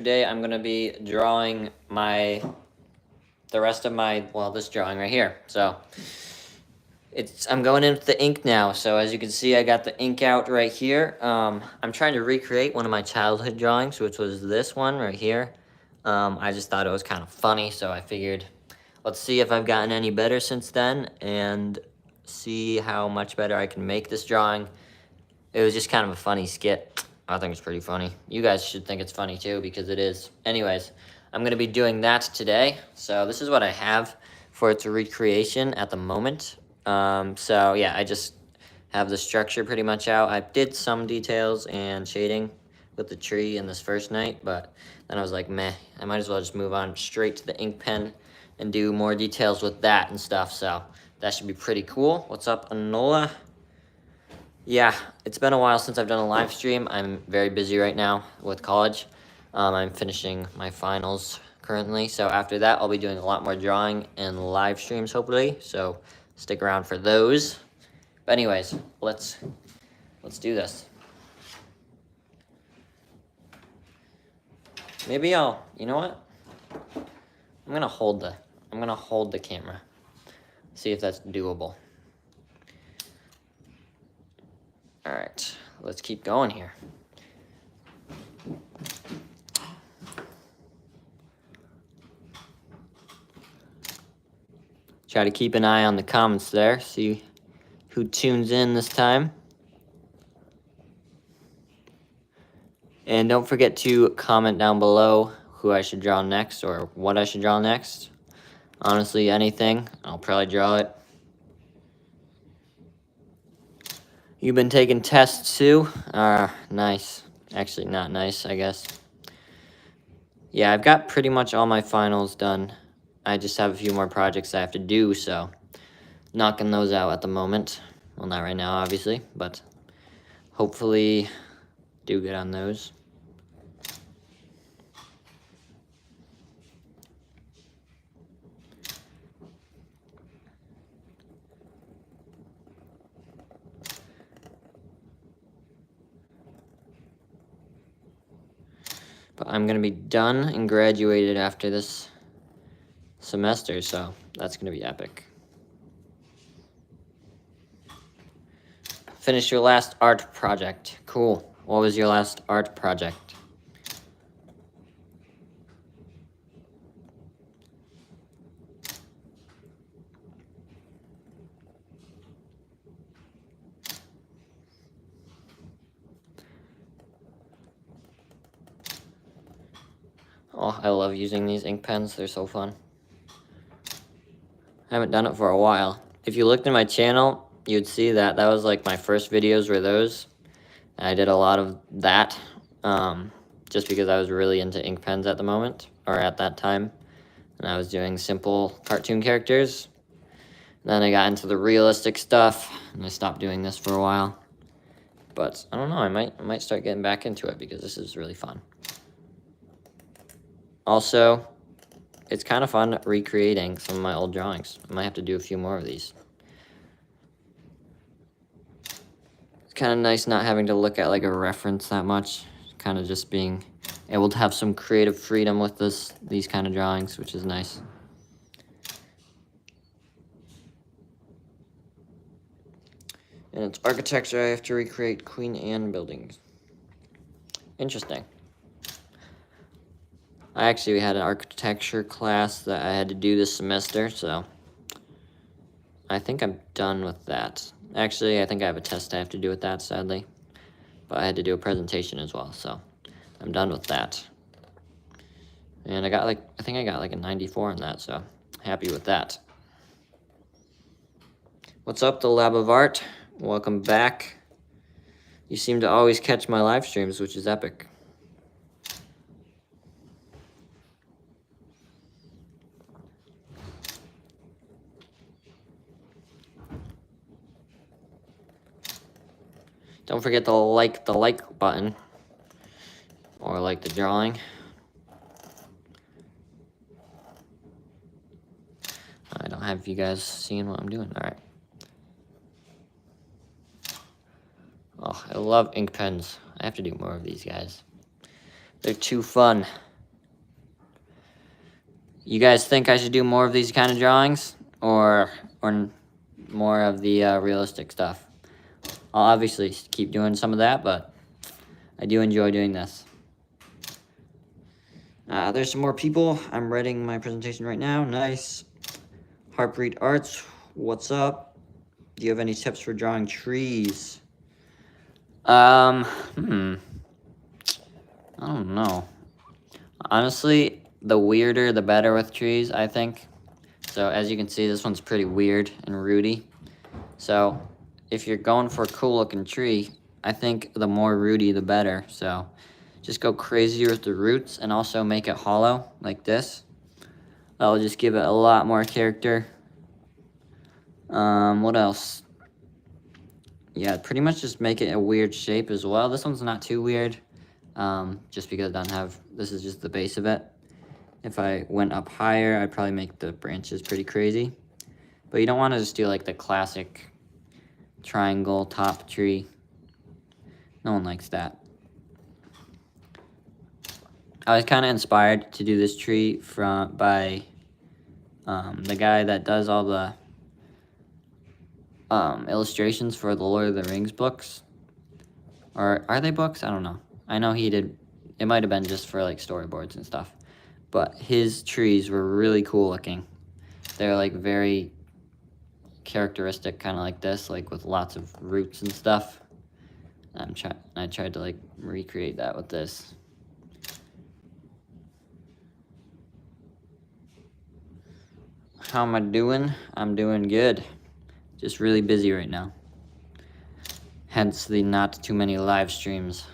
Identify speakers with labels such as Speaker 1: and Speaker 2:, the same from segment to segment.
Speaker 1: Today I'm going to be drawing the rest of my, well, this drawing right here. So I'm going in with the ink now. So as you can see, I got the ink out right here. I'm trying to recreate one of my childhood drawings, which was this one right here. I just thought it was kind of funny, so I figured let's see if I've gotten any better since then and see how much better I can make this drawing. It was just kind of a funny skit. I think it's pretty funny. You guys should think it's funny too, because it is. Anyways, I'm going to be doing that today. So this is what I have for its recreation at the moment. So yeah, I just have the structure pretty much out. I did some details and shading with the tree in this first night, but then I was like, meh, I might as well just move on straight to the ink pen and do more details with that and stuff. So that should be pretty cool. What's up, Anola? Yeah, it's been a while since I've done a live stream. I'm very busy right now with college. I'm finishing my finals currently, so after that I'll be doing a lot more drawing and live streams hopefully, so stick around for those. But anyways, let's do this. Maybe you know what? I'm gonna hold the camera. See if that's doable. All right, let's keep going here. Try to keep an eye on the comments there, see who tunes in this time. And don't forget to comment down below who I should draw next or what I should draw next. Honestly, anything, I'll probably draw it. You've been taking tests too? Nice. Actually, not nice, I guess. Yeah, I've got pretty much all my finals done. I just have a few more projects I have to do, so knocking those out at the moment. Well, not right now, obviously, but hopefully do good on those. But I'm going to be done and graduated after this semester, so that's going to be epic. Finish your last art project. Cool. What was your last art project? Oh, I love using these ink pens. They're so fun. I haven't done it for a while. If you looked at my channel, you'd see that was like my first videos were those. I did a lot of that just because I was really into ink pens at the moment, or at that time. And I was doing simple cartoon characters. Then I got into the realistic stuff, and I stopped doing this for a while. But I don't know, I might start getting back into it because this is really fun. Also, it's kind of fun recreating some of my old drawings. I might have to do a few more of these. It's kind of nice not having to look at like a reference that much. Kind of just being able to have some creative freedom with these kind of drawings, which is nice. And it's architecture. I have to recreate Queen Anne buildings. Interesting. I actually had an architecture class that I had to do this semester, so I think I'm done with that. Actually, I think I have a test I have to do with that, sadly. But I had to do a presentation as well, so I'm done with that. And I think I got like a 94 on that, so happy with that. What's up, the Lab of Art? Welcome back. You seem to always catch my live streams, which is epic. Don't forget to like the like button, or like the drawing. I don't have you guys seeing what I'm doing. All right. Oh, I love ink pens. I have to do more of these guys. They're too fun. You guys think I should do more of these kind of drawings, or more of the realistic stuff? I'll obviously keep doing some of that, but I do enjoy doing this. There's some more people. I'm writing my presentation right now. Nice. Heartbreed Arts, what's up? Do you have any tips for drawing trees? I don't know. Honestly, the weirder the better with trees, I think. So as you can see, this one's pretty weird and rooty. So if you're going for a cool looking tree, I think the more rooty the better. So just go crazier with the roots and also make it hollow like this. That'll just give it a lot more character. What else? Yeah, pretty much just make it a weird shape as well. This one's not too weird, just because I don't have, this is just the base of it. If I went up higher, I'd probably make the branches pretty crazy. But you don't want to just do like the classic triangle top tree. No one likes that. I was kind of inspired to do this tree by the guy that does all the illustrations for the Lord of the Rings books. Or are they books? I don't know. I know he did. It might have been just for like storyboards and stuff. But his trees were really cool looking. They're like very characteristic, kind of like this, like with lots of roots and stuff. I tried to like recreate that with this. How am I doing? I'm doing good. Just really busy right now. Hence the not too many live streams.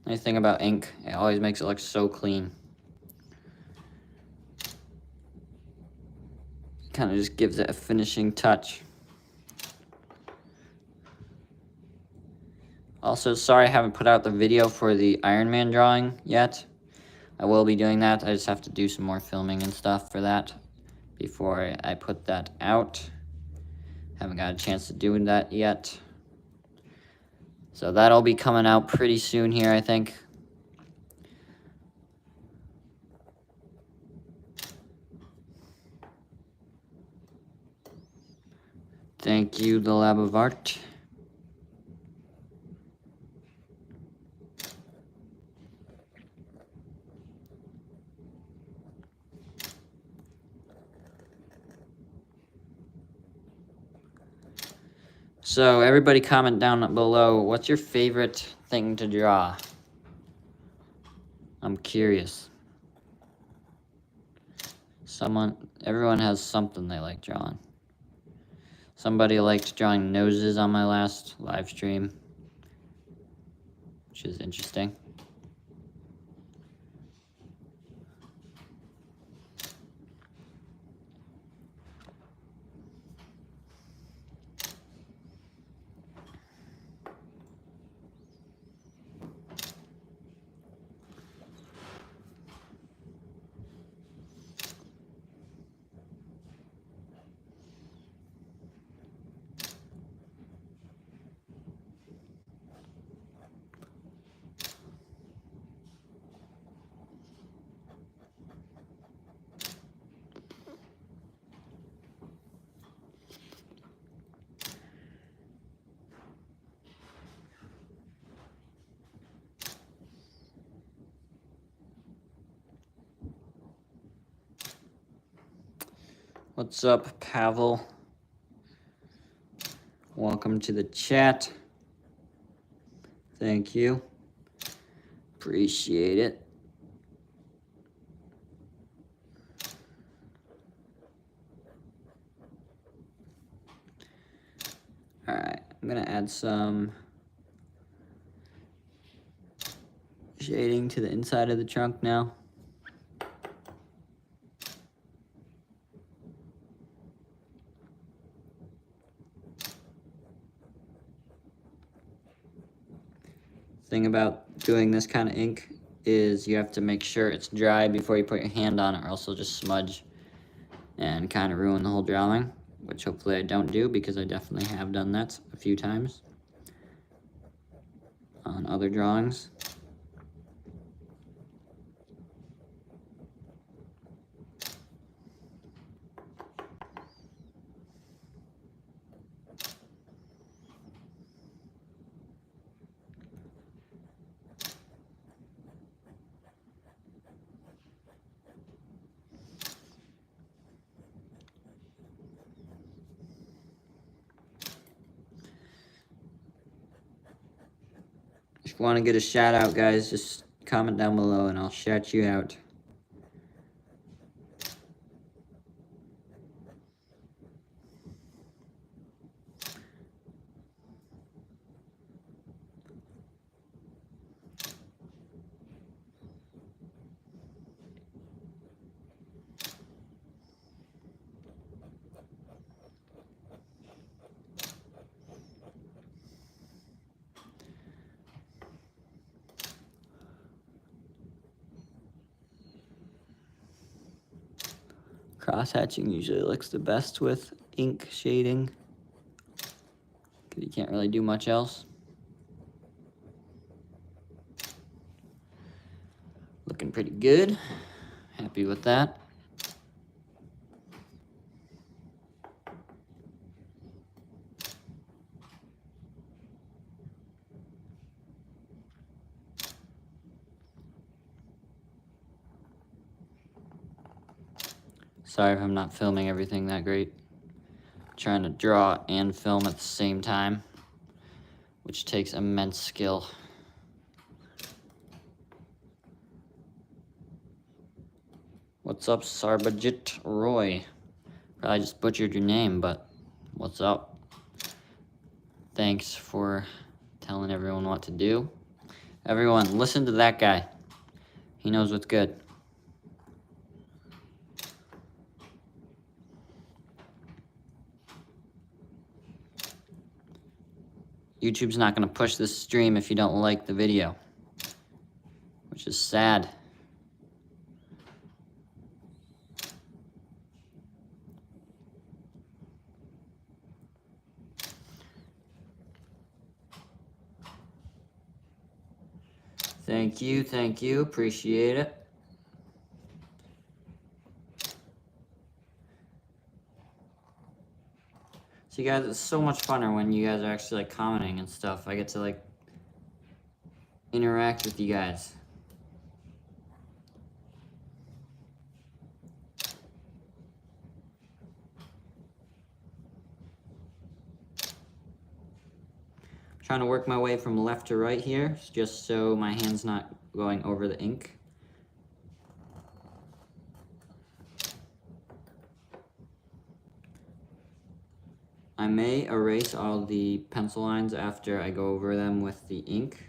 Speaker 1: Nice thing about ink, it always makes it look so clean. Kind of just gives it a finishing touch. Also, sorry I haven't put out the video for the Iron Man drawing yet. I will be doing that. I just have to do some more filming and stuff for that before I put that out. Haven't got a chance to do that yet. So that'll be coming out pretty soon here, I think. Thank you, the Lab of Art. So everybody comment down below, what's your favorite thing to draw? I'm curious. Everyone has something they like drawing. Somebody liked drawing noses on my last live stream, which is interesting. What's up, Pavel? Welcome to the chat. Thank you. Appreciate it. I'm gonna add some shading to the inside of the trunk now. Thing about doing this kind of ink is you have to make sure it's dry before you put your hand on it, or else it'll just smudge and kind of ruin the whole drawing, which hopefully I don't do, because I definitely have done that a few times on other drawings. If you want to get a shout out, guys, just comment down below and I'll shout you out. Cross-hatching usually looks the best with ink shading, because you can't really do much else. Looking pretty good. Happy with that. Sorry if I'm not filming everything that great. I'm trying to draw and film at the same time, which takes immense skill. What's up, Sarbajit Roy? Probably just butchered your name, but what's up? Thanks for telling everyone what to do. Everyone, listen to that guy. He knows what's good. YouTube's not going to push this stream if you don't like the video, which is sad. Thank you, appreciate it. So you guys, it's so much funner when you guys are actually like commenting and stuff. I get to like interact with you guys. I'm trying to work my way from left to right here, just so my hand's not going over the ink. I may erase all the pencil lines after I go over them with the ink,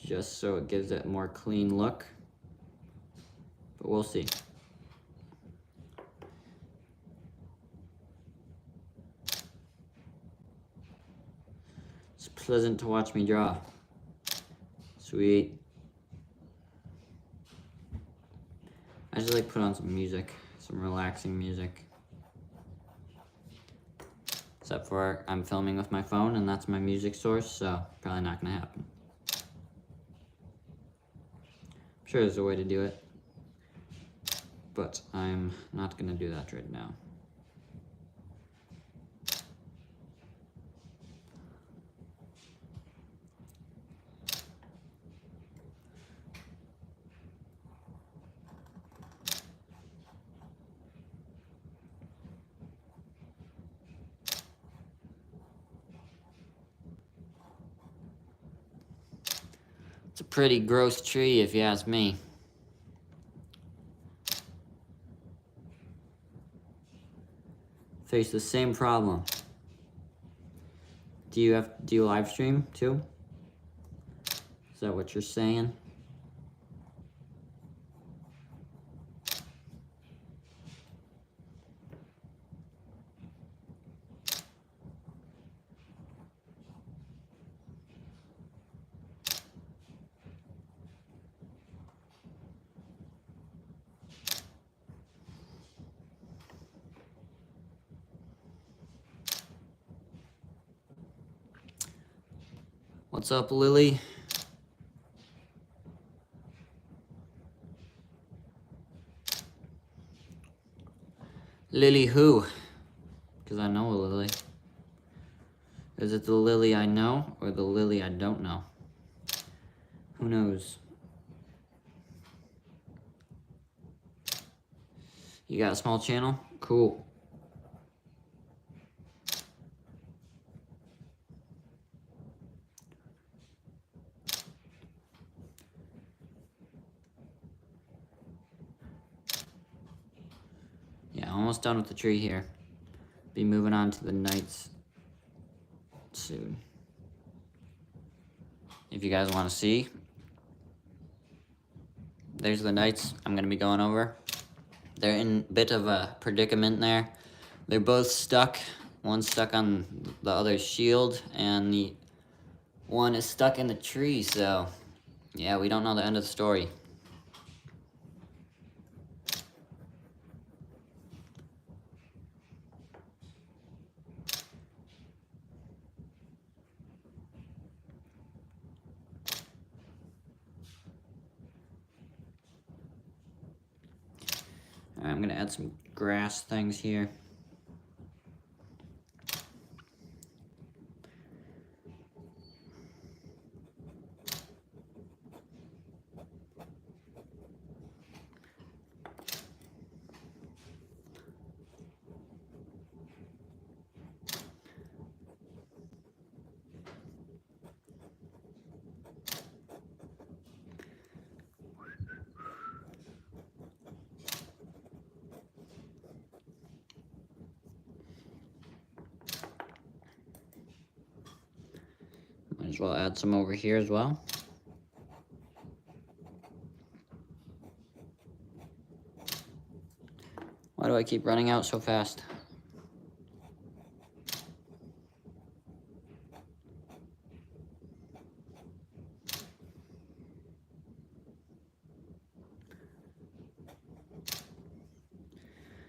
Speaker 1: just so it gives it a more clean look, but we'll see. It's pleasant to watch me draw. Sweet. I just like put on some music, some relaxing music. Except for I'm filming with my phone and that's my music source, so probably not gonna happen. I'm sure there's a way to do it, but I'm not gonna do that right now. It's a pretty gross tree, if you ask me. Face the same problem. Do you live stream too? Is that what you're saying? What's up, Lily? Lily who? Because I know a Lily. Is it the Lily I know or the Lily I don't know? Who knows? You got a small channel? Cool. Yeah, almost done with the tree here. Be moving on to the nights soon. If you guys want to see, there's the nights I'm going to be going over. They're in a bit of a predicament there. They're both stuck. One's stuck on the other's shield, and the one is stuck in the tree, so yeah, we don't know the end of the story. All right, I'm gonna add some grass things here. Might as well add some over here as well. Why do I keep running out so fast?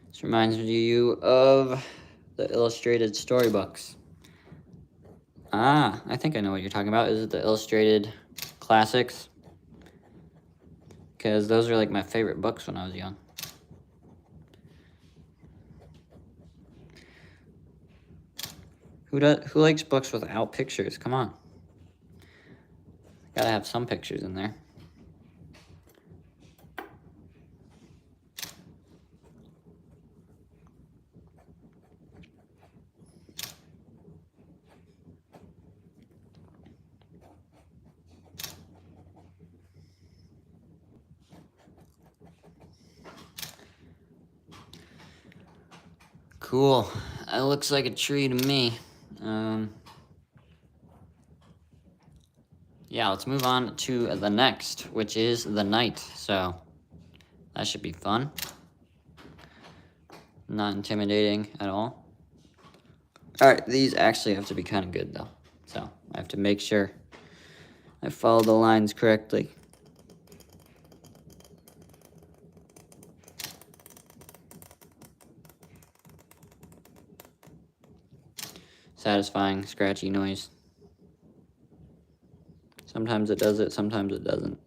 Speaker 1: This reminds you of the illustrated storybooks. Ah, I think I know what you're talking about. Is it the illustrated classics? Because those are like my favorite books when I was young. Who likes books without pictures? Come on. Gotta have some pictures in there. Cool. That looks like a tree to me. Yeah, let's move on to the next, which is the night. So that should be fun. Not intimidating at all. Alright, these actually have to be kind of good though. So I have to make sure I follow the lines correctly. Satisfying, scratchy noise. Sometimes it does it, sometimes it doesn't.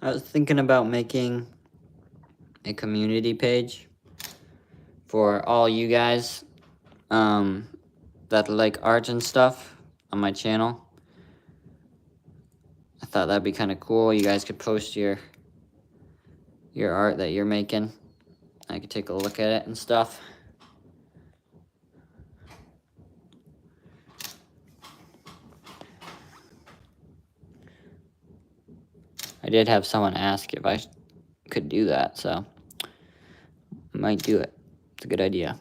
Speaker 1: I was thinking about making a community page for all you guys that like art and stuff on my channel. I thought that'd be kind of cool. You guys could post your art that you're making. I could take a look at it and stuff. I did have someone ask if I could do that, so I might do it. It's a good idea.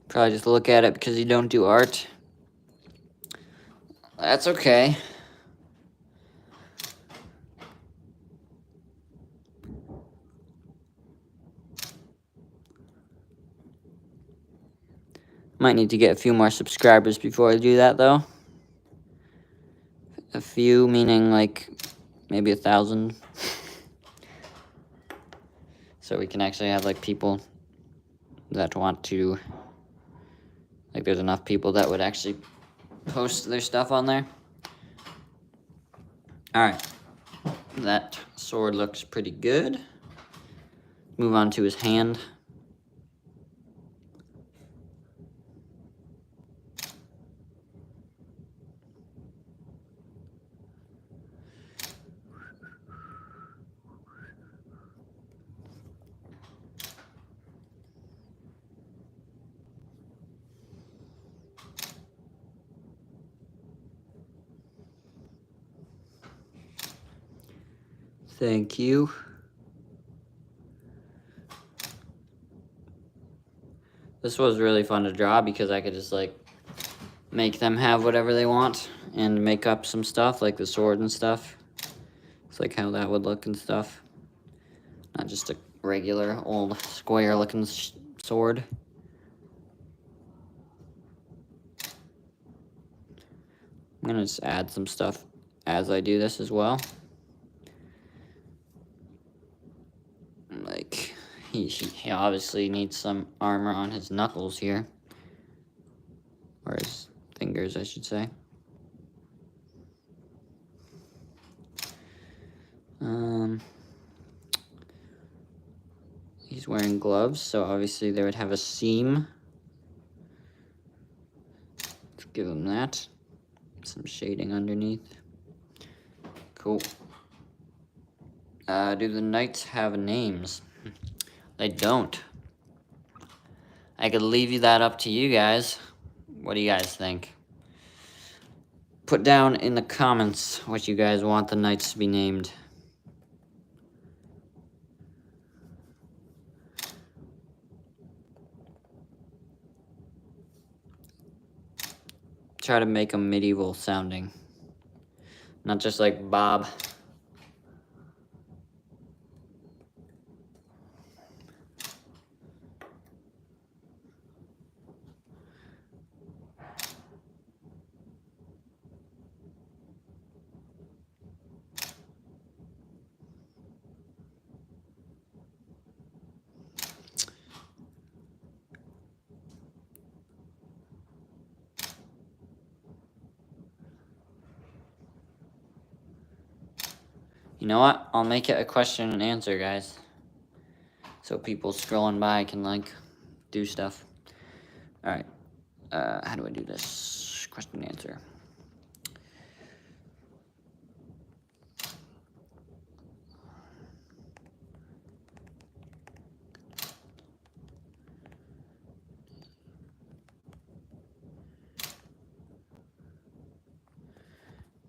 Speaker 1: Probably just look at it because you don't do art. That's okay. Might need to get a few more subscribers before I do that, though. A few, meaning like maybe 1,000. So we can actually have like people that want to, like there's enough people that would actually post their stuff on there. Alright, that sword looks pretty good. Move on to his hand. Thank you. This was really fun to draw because I could just like make them have whatever they want and make up some stuff like the sword and stuff. It's like how that would look and stuff. Not just a regular old square looking sword. I'm gonna just add some stuff as I do this as well. Like, he obviously needs some armor on his knuckles here. Or his fingers, I should say. He's wearing gloves, so obviously they would have a seam. Let's give him that. Some shading underneath. Cool. Do the knights have names? They don't. I could leave you that up to you guys. What do you guys think? Put down in the comments what you guys want the knights to be named. Try to make them medieval sounding. Not just like Bob. You know what? I'll make it a question and answer, guys. So people scrolling by can, like, do stuff. Alright. How do I do this? Question and answer.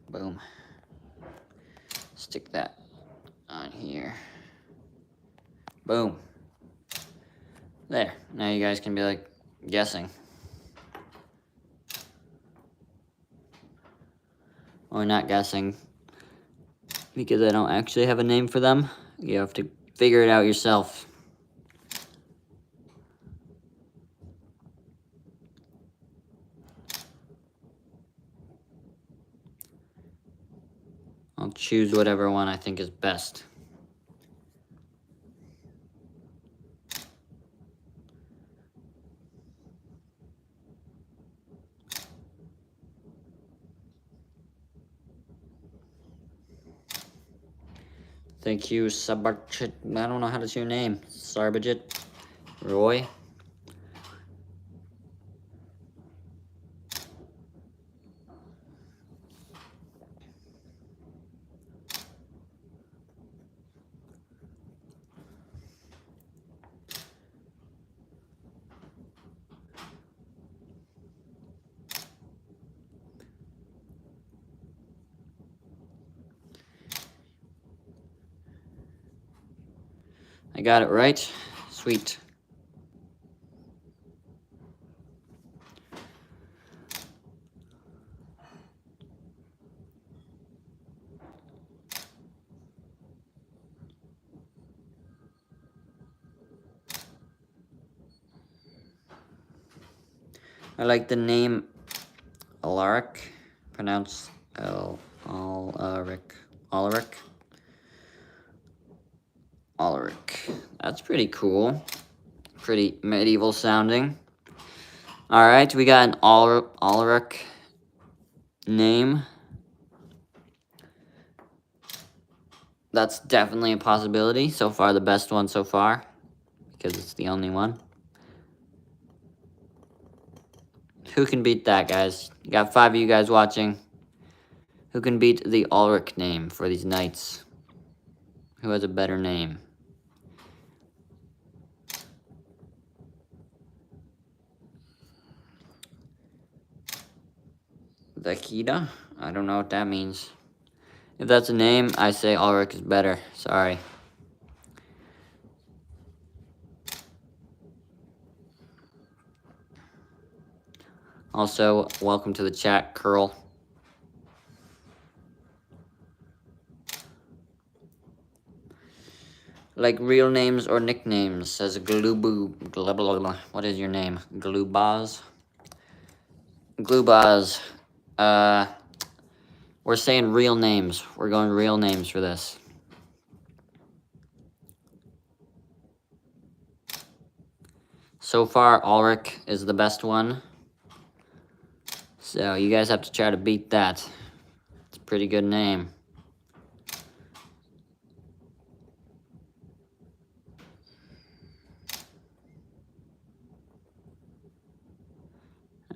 Speaker 1: Boom. Stick that on here. Boom. There. Now you guys can be like guessing. Or not guessing. Because I don't actually have a name for them. You have to figure it out yourself. I'll choose whatever one I think is best. Thank you, Sabachit. I don't know how to say your name. Sarbajit. Roy. I got it right. Sweet. I like the name Alaric. Pronounced Alaric. Alaric. Alaric. That's pretty cool. Pretty medieval sounding. Alright, we got an Alaric name. That's definitely a possibility. So far, the best one so far. Because it's the only one. Who can beat that, guys? You got 5 of you guys watching. Who can beat the Alaric name for these knights? Who has a better name? Vakida? I don't know what that means. If that's a name, I say Alaric is better. Sorry. Also, welcome to the chat, Curl. Like real names or nicknames, says Glubu. Blah, blah, blah. What is your name? Glubaz? Glubaz. We're saying real names. We're going real names for this. So far, Ulrich is the best one. So you guys have to try to beat that. It's a pretty good name.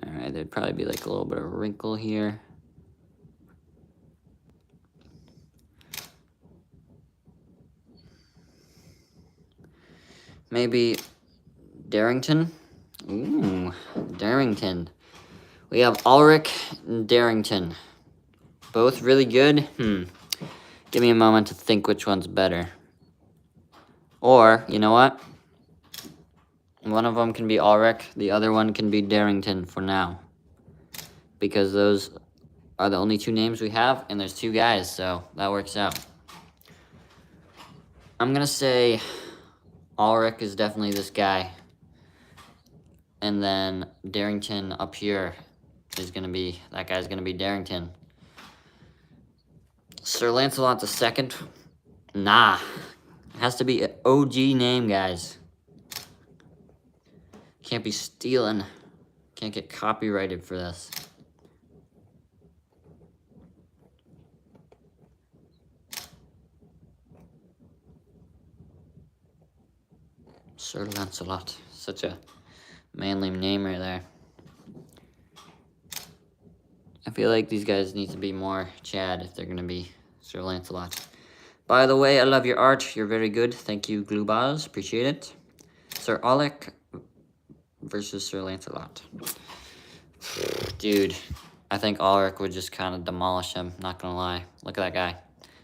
Speaker 1: Alright, there'd probably be like a little bit of a wrinkle here. Maybe Darrington? Ooh, Darrington. We have Ulrich and Darrington. Both really good? Give me a moment to think which one's better. Or, you know what? One of them can be Ulrich, the other one can be Darrington for now. Because those are the only 2 names we have, and there's 2 guys, so that works out. I'm gonna say Ulrich is definitely this guy. And then Darrington up here is gonna be, that guy's gonna be Darrington. Sir Lancelot II? Nah. It has to be an OG name, guys. Can't be stealing. Can't get copyrighted for this. Sir Lancelot. Such a manly name right there. I feel like these guys need to be more Chad if they're going to be Sir Lancelot. By the way, I love your art. You're very good. Thank you, Glubaz. Appreciate it. Sir Alec versus Sir Lancelot. Dude, I think Ulrich would just kind of demolish him. Not going to lie. Look at that guy.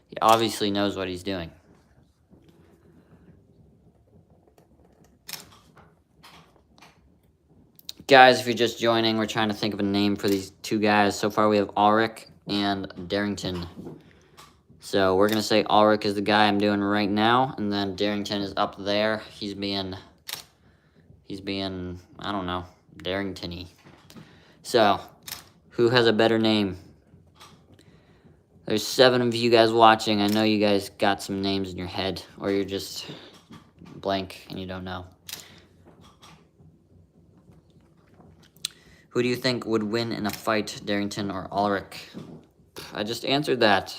Speaker 1: He obviously knows what he's doing. Guys, if you're just joining, we're trying to think of a name for these two guys. So far, we have Ulrich and Darrington. So we're going to say Ulrich is the guy I'm doing right now, and then Darrington is up there. He's being, I don't know, Darrington-y. So, who has a better name? There's 7 of you guys watching. I know you guys got some names in your head, or you're just blank and you don't know. Who do you think would win in a fight, Darrington or Ulrich? I just answered that.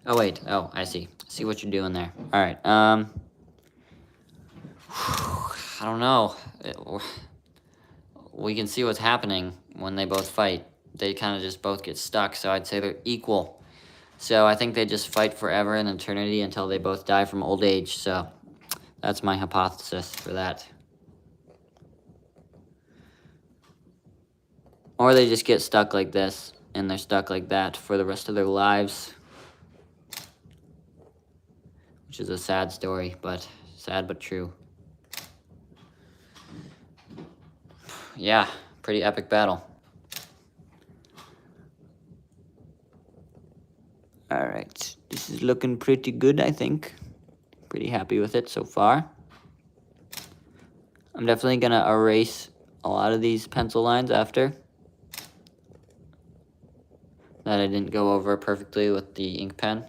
Speaker 1: Oh, wait. Oh, I see. I see what you're doing there. All right. I don't know. We can see what's happening when they both fight. They kind of just both get stuck, so I'd say they're equal. So I think they just fight forever in eternity until they both die from old age. So that's my hypothesis for that. Or they just get stuck like this, and they're stuck like that for the rest of their lives. Which is a sad story, but sad but true. Yeah, pretty epic battle. Alright, this is looking pretty good, I think. Pretty happy with it so far. I'm definitely going to erase a lot of these pencil lines after. That I didn't go over perfectly with the ink pen.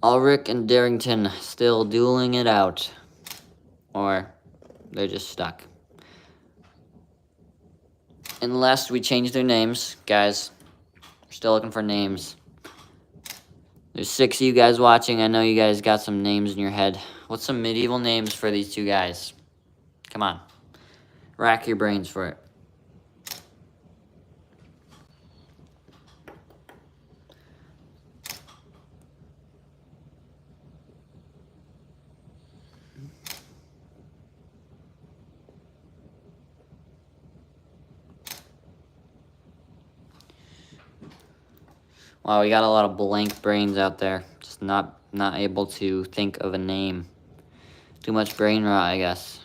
Speaker 1: Ulrich and Darrington still dueling it out. Or they're just stuck. Unless we change their names, guys. We're still looking for names. There's 6 of you guys watching. I know you guys got some names in your head. What's some medieval names for these two guys? Come on. Rack your brains for it. Wow, we got a lot of blank brains out there. Just not able to think of a name. Too much brain rot, I guess.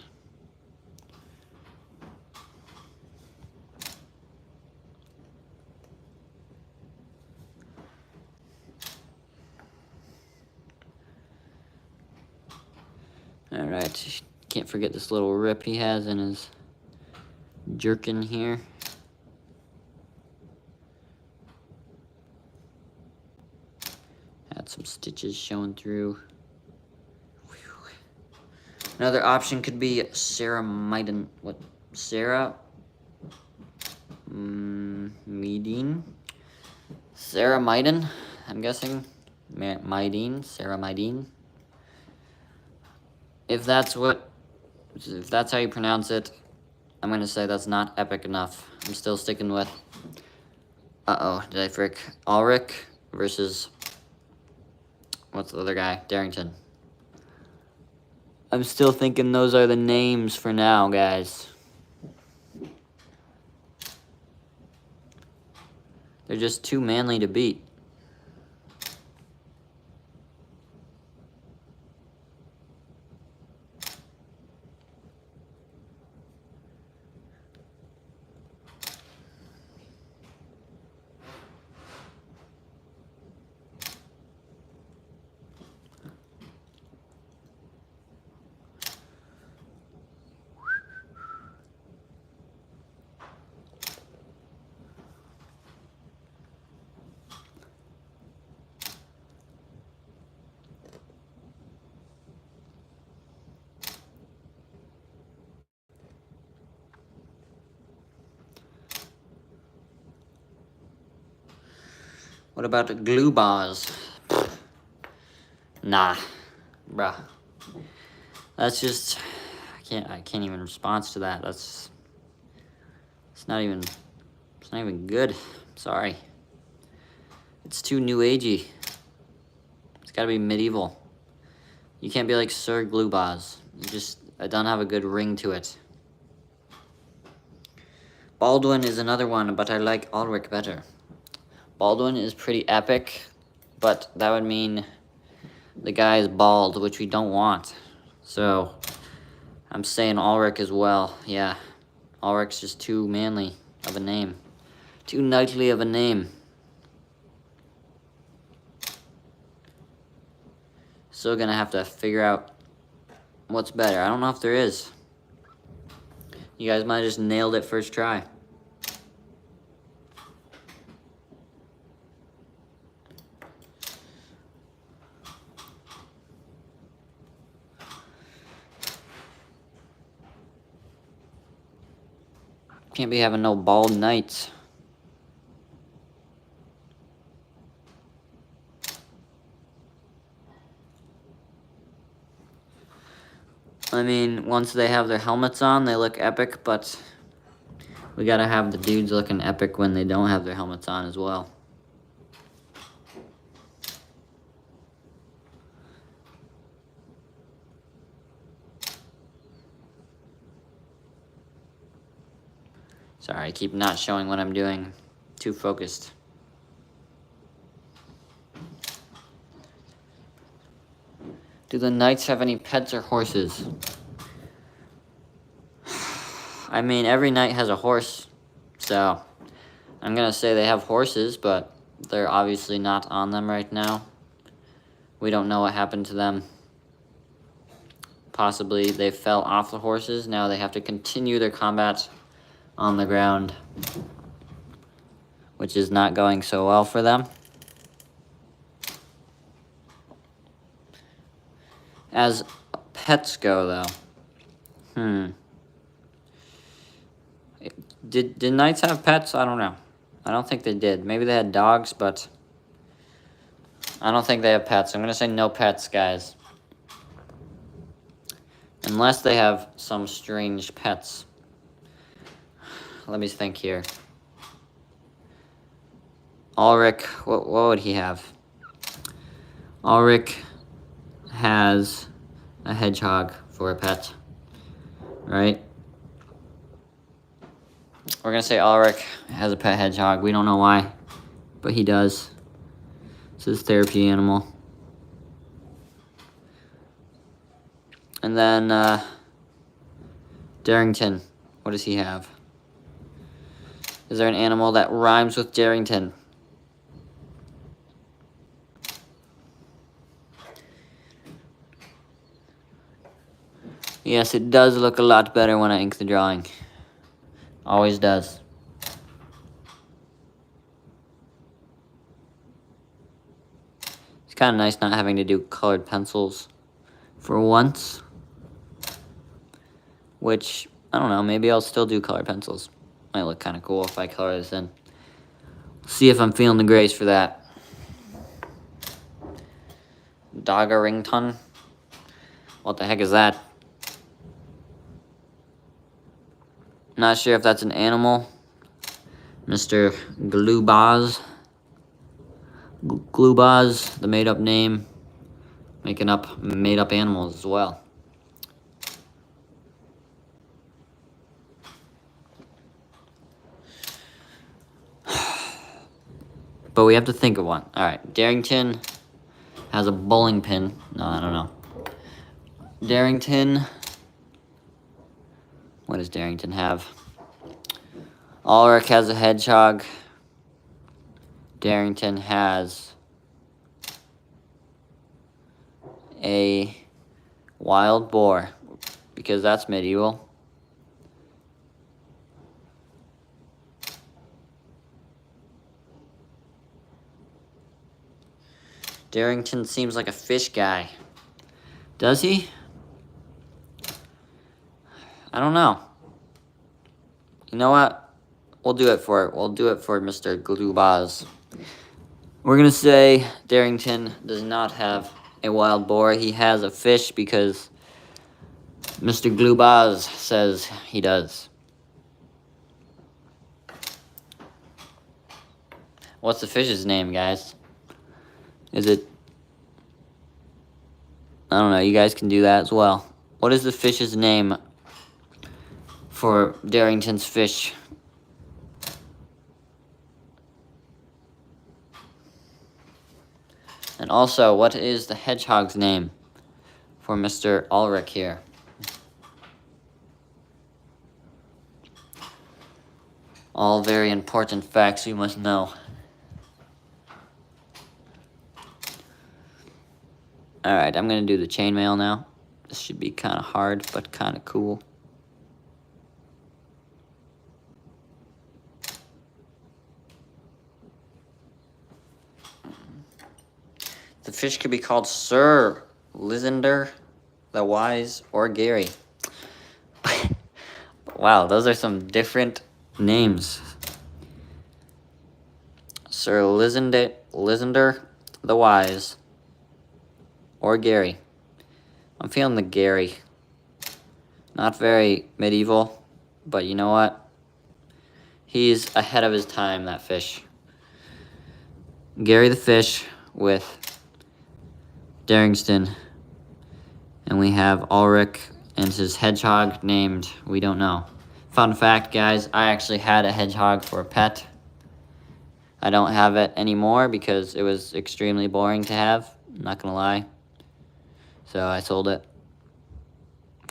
Speaker 1: Alright, can't forget this little rip he has in his jerkin here. Had some stitches showing through. Another option could be ceramidin. What? Ceramidin? Ceramidin, I'm guessing. Ceramidin. If that's how you pronounce it, I'm gonna say that's not epic enough. I'm still sticking with, did I frick? Ulrich versus, what's the other guy? Darrington. I'm still thinking those are the names for now, guys. They're just too manly to beat. What about glue bars? Nah, bruh. That's just, I can't even respond to that. It's not even good. Sorry. It's too new agey. It's gotta be medieval. You can't be like Sir Gluebaz. It don't have a good ring to it. Baldwin is another one, but I like Ulrich better. Baldwin is pretty epic, but that would mean the guy is bald, which we don't want. So, I'm saying Ulrich as well. Yeah, Ulrich's just too manly of a name. Too knightly of a name. Still gonna have to figure out what's better. I don't know if there is. You guys might have just nailed it first try. Can't be having no bald knights. I mean, once they have their helmets on, they look epic, but we gotta have the dudes looking epic when they don't have their helmets on as well. Sorry, I keep not showing what I'm doing. Too focused. Do the knights have any pets or horses? I mean, every knight has a horse, so I'm gonna say they have horses, but they're obviously not on them right now. We don't know what happened to them. Possibly they fell off the horses. Now they have to continue their combat on the ground, which is not going so well for them. As pets go, though, Did knights have pets? I don't know. I don't think they did. Maybe they had dogs, but I don't think they have pets. I'm gonna say no pets, guys. Unless they have some strange pets. Let me think here. Ulrich, what would he have? Ulrich has a hedgehog for a pet, right? We're gonna say Ulrich has a pet hedgehog. We don't know why, but he does. It's his therapy animal. And then, Darrington, what does he have? Is there an animal that rhymes with Darrington? Yes, it does look a lot better when I ink the drawing. Always does. It's kind of nice not having to do colored pencils for once. Which, I don't know, maybe I'll still do colored pencils. Might look kind of cool if I color this in. See if I'm feeling the grace for that. Doggerington? What the heck is that? Not sure if that's an animal. Mr. Glubaz. Glubaz, the made-up name. Making up made-up animals as well. But we have to think of one. Alright, Darrington has a bowling pin. No, I don't know. Darrington. What does Darrington have? Ulrich has a hedgehog. Darrington has a wild boar, because that's medieval. Darrington seems like a fish guy. Does he? I don't know. You know what? We'll do it for it. We'll do it for Mr. Glubaz. We're gonna say Darrington does not have a wild boar. He has a fish because Mr. Glubaz says he does. What's the fish's name, guys? Is it... I don't know. You guys can do that as well. What is the fish's name for Darrington's fish? And also, what is the hedgehog's name for Mr. Ulrich here? All very important facts you must know. Alright, I'm going to do the chainmail now. This should be kind of hard, but kind of cool. The fish could be called Sir Lysander the Wise or Gary. Wow, those are some different names. Sir Lysander the Wise or Gary. I'm feeling the Gary. Not very medieval, but you know what? He's ahead of his time, that fish. Gary the fish with Darringston. And we have Ulrich and his hedgehog named, we don't know. Fun fact, guys, I actually had a hedgehog for a pet. I don't have it anymore because it was extremely boring to have, I'm not gonna lie. So I sold it.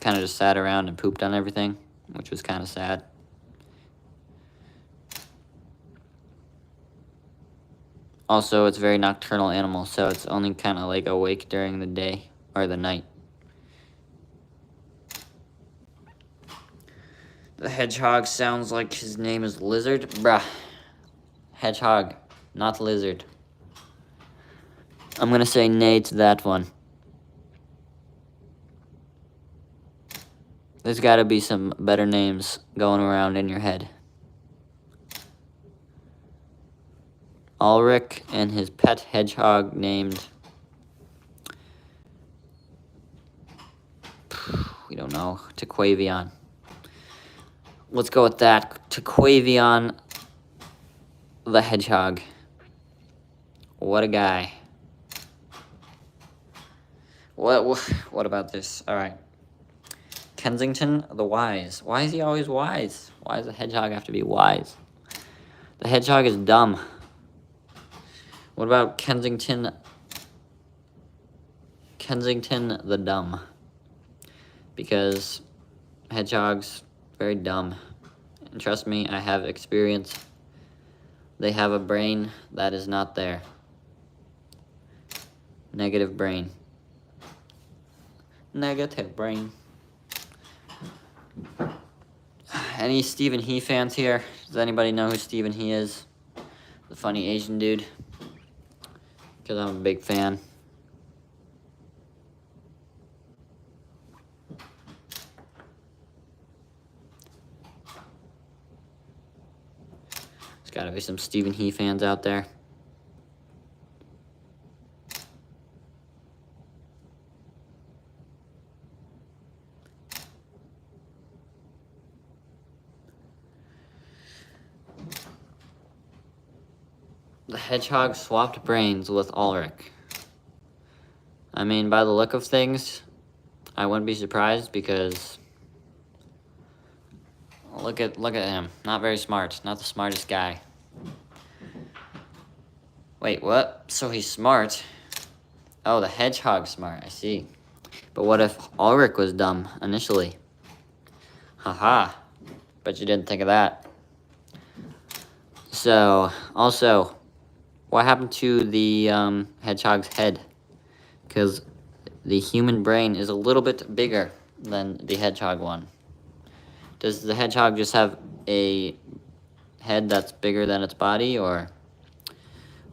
Speaker 1: Kind of just sat around and pooped on everything, which was kind of sad. Also, it's a very nocturnal animal, so it's only kind of like awake during the day or the night. The hedgehog sounds like his name is Lizard. Bruh. Hedgehog, not lizard. I'm gonna say nay to that one. There's gotta be some better names going around in your head. Ulrich and his pet hedgehog named... we don't know. Tequavion. Let's go with that. Tequavion the hedgehog. What a guy. What about this? Alright. Kensington the Wise. Why is he always wise? Why does the hedgehog have to be wise? The hedgehog is dumb. What about Kensington the Dumb? Because hedgehogs, very dumb. And trust me, I have experience. They have a brain that is not there. Negative brain. Negative brain. Any Stephen He fans here? Does anybody know who Stephen He is? The funny Asian dude. Because I'm a big fan. There's gotta be some Stephen He fans out there. The hedgehog swapped brains with Ulrich. I mean, by the look of things, I wouldn't be surprised because look at him. Not very smart. Not the smartest guy. Wait, what? So he's smart. Oh, the hedgehog's smart. I see. But what if Ulrich was dumb initially? Haha. Bet you didn't think of that. So, also, what happened to the hedgehog's head? Because the human brain is a little bit bigger than the hedgehog one. Does the hedgehog just have a head that's bigger than its body, or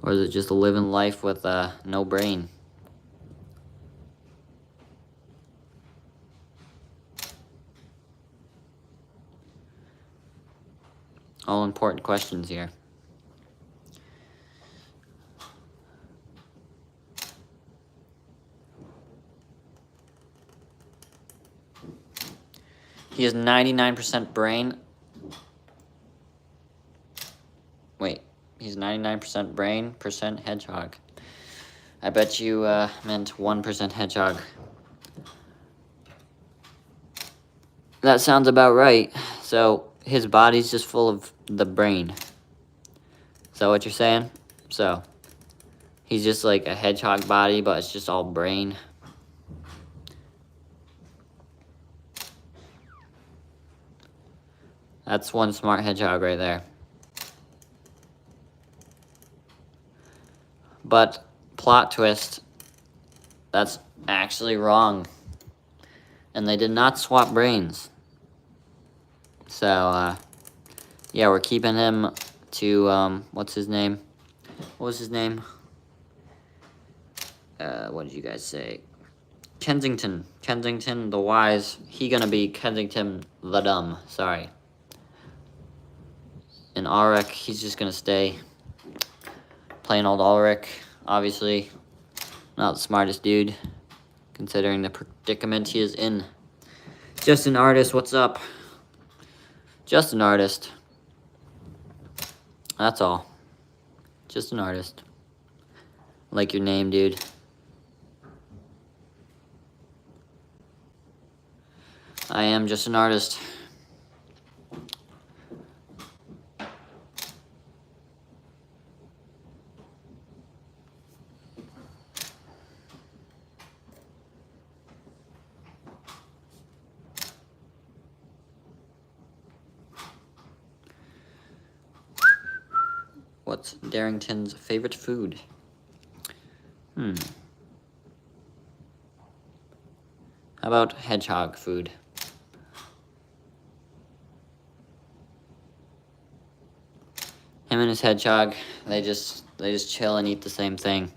Speaker 1: is it just living life with no brain? All important questions here. He has 99% brain. Wait, he's 99% brain, percent hedgehog. I bet you meant 1% hedgehog. That sounds about right. So his body's just full of the brain. Is that what you're saying? So He's just like a hedgehog body, but it's just all brain. That's one smart hedgehog right there. But, plot twist, that's actually wrong. And they did not swap brains. So, yeah, we're keeping him to, what's his name? What was his name? What did you guys say? Kensington. Kensington the Wise. He gonna be Kensington the Dumb. Sorry. And Ulrich, he's just gonna stay. Plain old Ulrich, obviously. Not the smartest dude, considering the predicament he is in. Just an artist, what's up? Just an artist. That's all. Just an artist. Like your name, dude. I am just an artist. What's Darrington's favorite food? How about hedgehog food? Him and his hedgehog, they just chill and eat the same thing.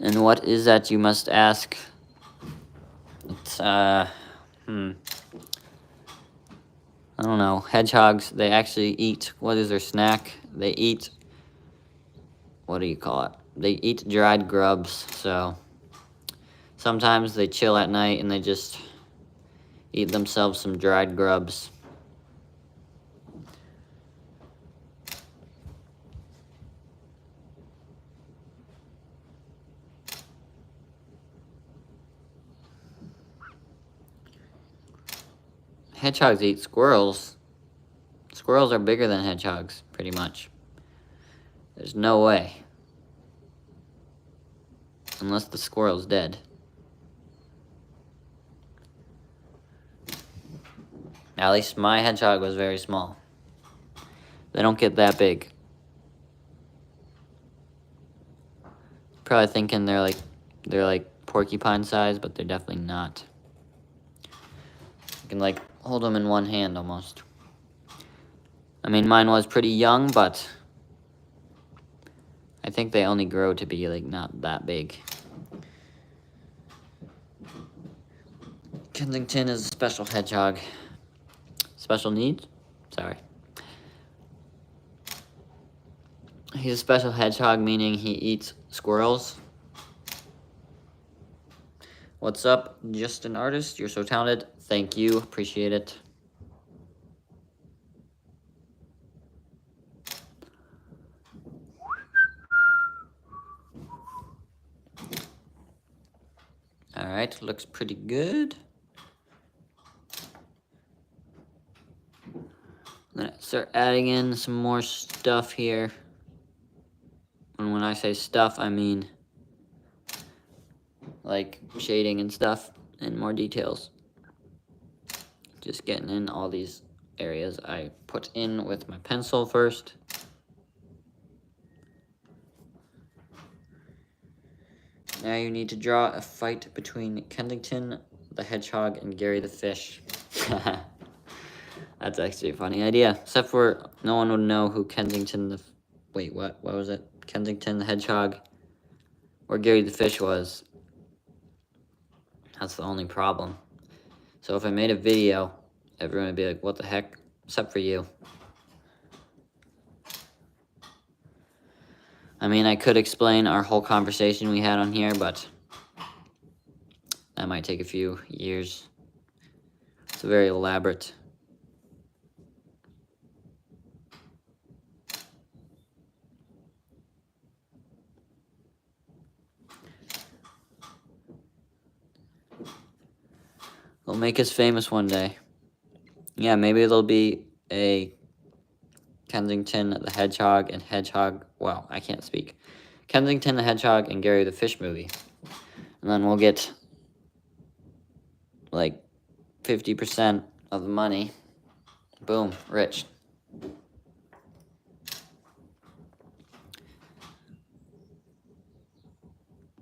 Speaker 1: And what is that, you must ask? It's I don't know. Hedgehogs, they actually eat, what is their snack? They eat, what do you call it? They eat dried grubs, so sometimes they chill at night and they just eat themselves some dried grubs. Hedgehogs eat squirrels. Squirrels are bigger than hedgehogs, pretty much. There's no way. Unless the squirrel's dead. At least my hedgehog was very small. They don't get that big. Probably thinking they're like porcupine size, but they're definitely not. You can like hold them in one hand almost. I mean, mine was pretty young, but I think they only grow to be like not that big. Kensington is a special hedgehog. Special needs? Sorry. He's a special hedgehog, meaning he eats squirrels. What's up? Just an artist. You're so talented. Thank you. Appreciate it. Alright, looks pretty good. Then start adding in some more stuff here. And when I say stuff, I mean like shading and stuff and more details. Just getting in all these areas I put in with my pencil first. Now you need to draw a fight between Kensington the Hedgehog and Gary the Fish. That's actually a funny idea. Except for no one would know who Kensington the... Wait, what? What was it? Kensington the Hedgehog or Gary the Fish was. That's the only problem. So if I made a video, everyone would be like, what the heck? Except for you. I mean, I could explain our whole conversation we had on here, but that might take a few years. It's very elaborate. They'll make us famous one day. Yeah, maybe there'll be a Kensington the Hedgehog and Hedgehog... Well, I can't speak. Kensington the Hedgehog and Gary the Fish movie. And then we'll get like 50% of the money. Boom, rich.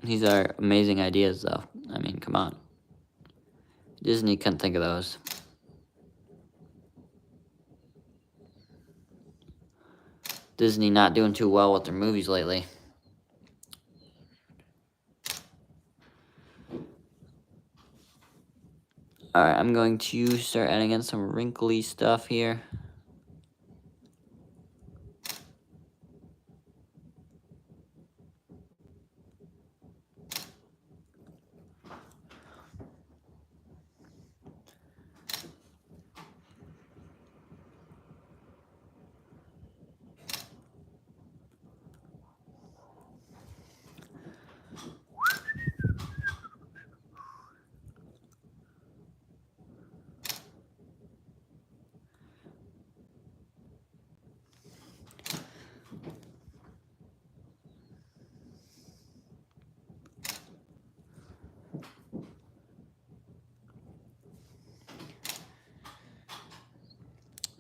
Speaker 1: These are amazing ideas, though. I mean, come on. Disney couldn't think of those. Disney not doing too well with their movies lately. Alright, I'm going to start adding in some wrinkly stuff here.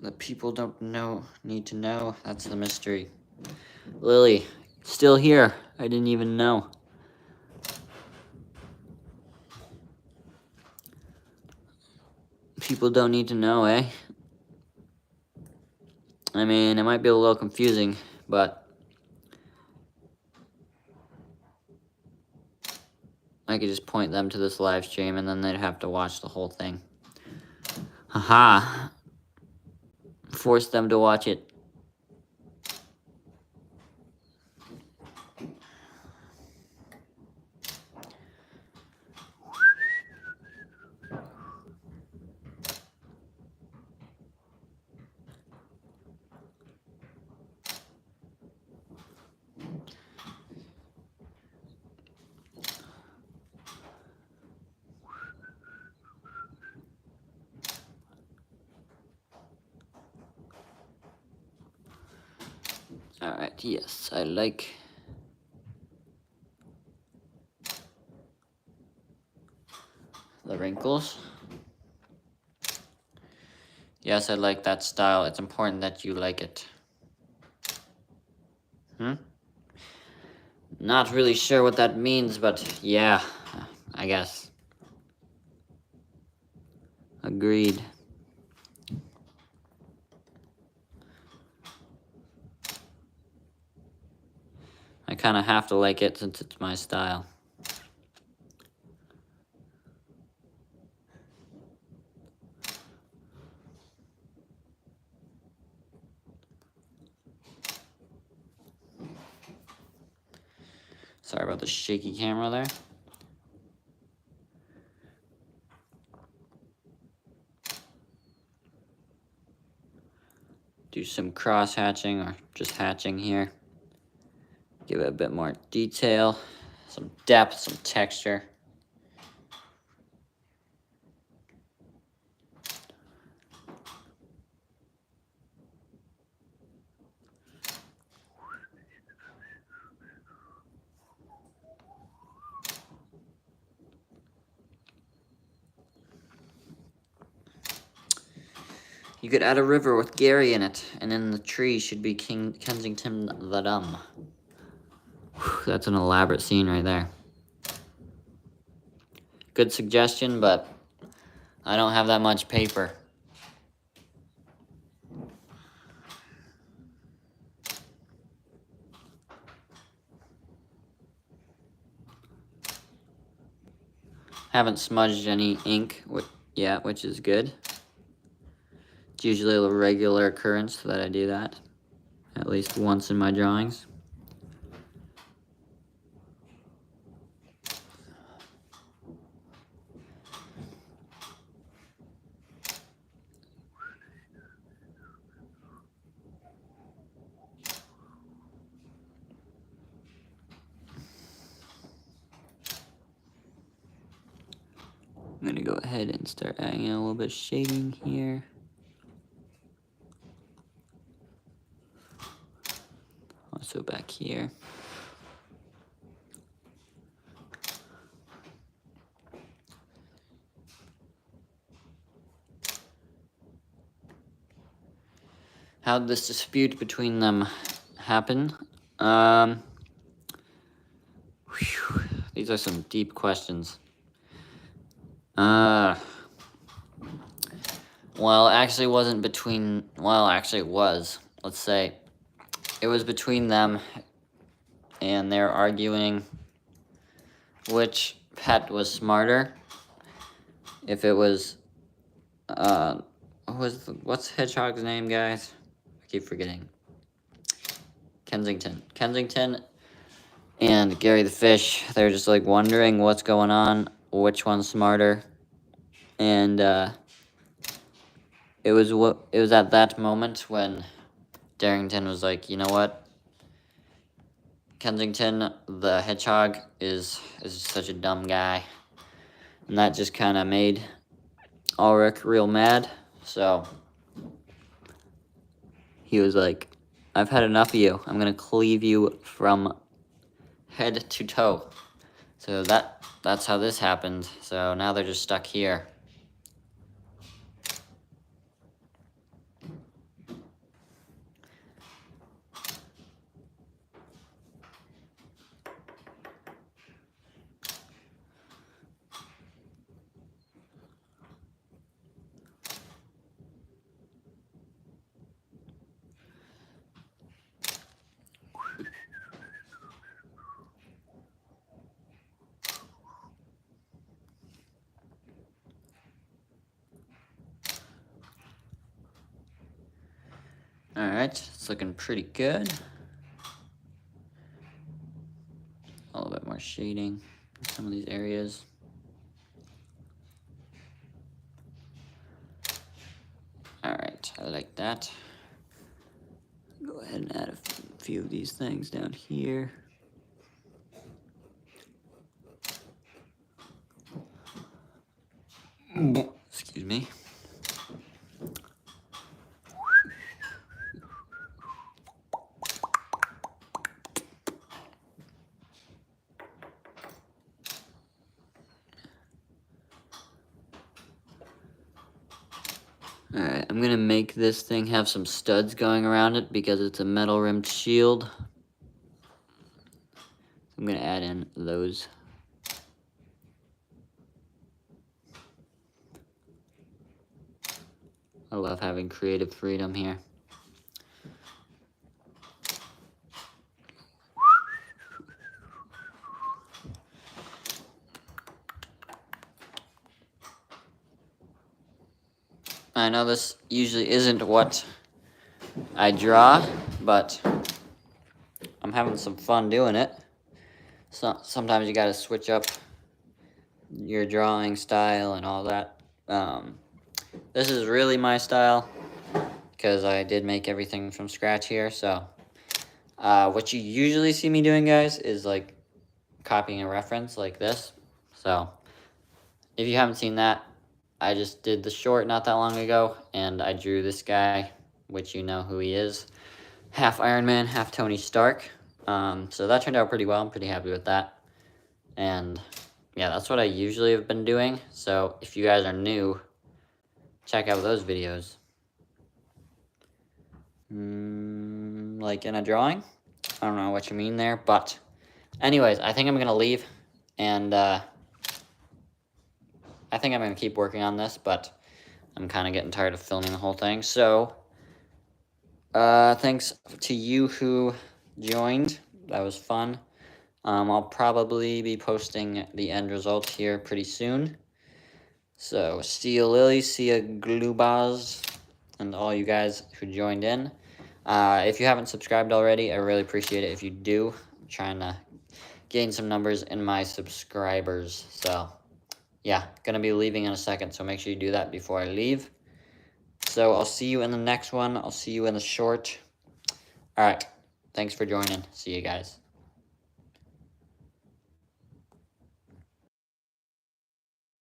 Speaker 1: The people don't need to know. That's the mystery. Lily, still here. I didn't even know. People don't need to know, eh? I mean, it might be a little confusing, but I could just point them to this live stream and then they'd have to watch the whole thing. Haha. Force them to watch it. Alright, yes, I like the wrinkles. Yes, I like that style. It's important that you like it. Not really sure what that means, but yeah, I guess. Agreed. I kind of have to like it since it's my style. Sorry about the shaky camera there. Do some cross hatching or just hatching here. Give it a bit more detail, some depth, some texture. You could add a river with Gary in it, and in the tree should be Kensington the Dumb. Whew, that's an elaborate scene right there. Good suggestion, but I don't have that much paper. Haven't smudged any ink yet, which is good. It's usually a regular occurrence that I do that, at least once in my drawings. I'm going to go ahead and start adding in a little bit of shading here. Also back here. how did this dispute between them happen? These are some deep questions. Well, actually, it wasn't between. Well, actually, it was. Let's say it was between them, and they're arguing which pet was smarter. If it was, what's Hedgehog's name, guys? I keep forgetting. Kensington. Kensington and Gary the Fish. They're just like wondering what's going on, which one's smarter, and it was at that moment when Darrington was like, you know what, Kensington the Hedgehog is such a dumb guy, and that just kind of made Ulrich real mad. So he was like, I've had enough of you. I'm gonna cleave you from head to toe. So that's how this happened. So now they're just stuck here. Alright, it's looking pretty good. A little bit more shading in some of these areas. Alright, I like that. Go ahead and add a few of these things down here. Excuse me. Alright, I'm gonna make this thing have some studs going around it because it's a metal rimmed shield. I'm gonna add in those. I love having creative freedom here. I know this usually isn't what I draw, but I'm having some fun doing it. So sometimes you gotta switch up your drawing style and all that. This is really my style because I did make everything from scratch here. So what you usually see me doing, guys, is like copying a reference like this. So if you haven't seen that, I just did the short not that long ago, and I drew this guy, which you know who he is. Half Iron Man, half Tony Stark. So that turned out pretty well. I'm pretty happy with that. And yeah, that's what I usually have been doing. So if you guys are new, check out those videos. Like in a drawing? I don't know what you mean there, but anyways, I think I'm going to leave, and I think I'm going to keep working on this, but I'm kind of getting tired of filming the whole thing. So thanks to you who joined. That was fun. I'll probably be posting the end result here pretty soon. So see you, Lily, see you, Glubaz, and all you guys who joined in. If you haven't subscribed already, I really appreciate it if you do. I'm trying to gain some numbers in my subscribers. So yeah, gonna be leaving in a second, so make sure you do that before I leave. So I'll see you in the next one. I'll see you in the short. All right, thanks for joining. See you guys.